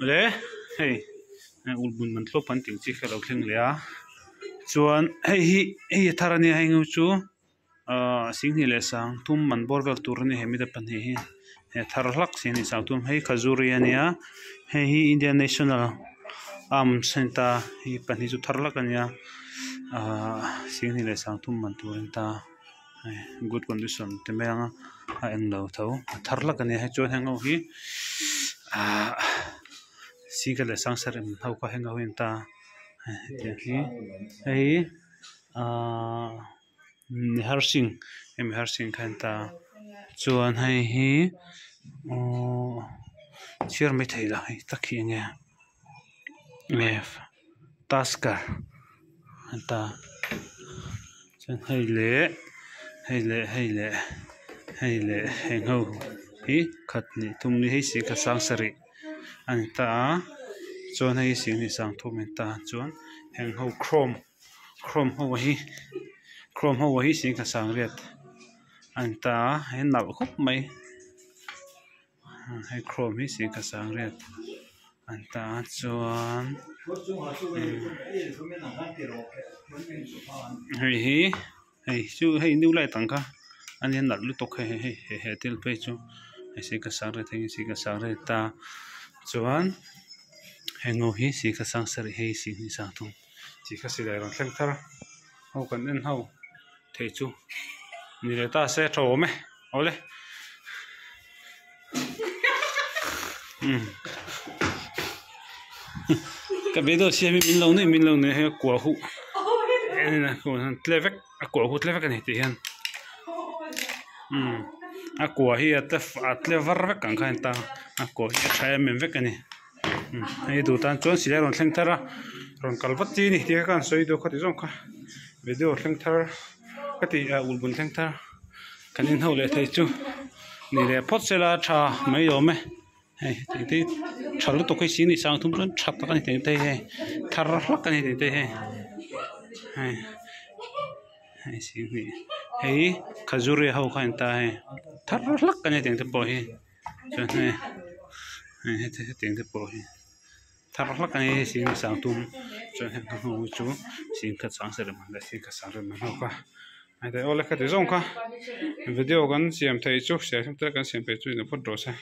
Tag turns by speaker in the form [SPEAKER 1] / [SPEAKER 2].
[SPEAKER 1] le hei ulbun man tlo pan ting chi khalo thleng le a chuan hei tharani hei ngu chu singhi le sang thum man bor vel tur ni hemi da pan hi thar hlak sin ni sang tum hei khazuri ania hei Indian National Arms Center hi pan hi chu thar lak ania singhi le sang thum man turin ta good condition te me anga a eng lo tho thar lak ania hei chuan heng ho hi singhi le sang sarem ho ka heng ho in ta hei Nihar Singh khan ta chuan hei hi chiar mai thei la hei takhi nge Tasker ta chuan hei le heng ho hi khat ni thum ni hei si ka sang sari an ta chuan hei sing ni sang thum in ta chuan heng ho chrome ho hi sing ka sang riat an ta hei nal khop mai hei chrome hi sing ka sang riat an ta chuan hei chu hei new lai tang kha an hen nal lu tok he tel pe chu hei sing ka sang riat hei sing ka sang riat ta chuan heng ho hi sing ka sang sari hei sing ni sang thum chi kha si lai ron thleng thar ho kan en ho thei chu ni le ta se tho me ole cái video xem mình lâu này hay của hụ này là của tlevek của hụ tlevek này thì hen của hi tlevar vek càng khai ta của hi trái mình vek này hay đủ tan chốn xí ra rồi theng thar rồi kalvat chi này thì cái soi đồ khát giống cả video theng thar cái thì ulbun theng thar cái nên hậu lệ thấy chú này là pot sẽ là trà mấy rồi mấy thì chả lúc tôi cái xí này sang thùng lớn chặt cái này thế hay thar lắc cái này thế hay xí này hay khazuri hậu khai ta hay thar lắc cái này thế bồi cho nên hay thế bồi thar lắc cái này xí này sang thùng cho nên hậu chú xí khát sang sẽ làm lại xí khát sang rồi mà hậu cả hay thế ole khát giống cả video kan xem thấy chú sẽ chúng ta kan xem thấy chú nó phát đồ sai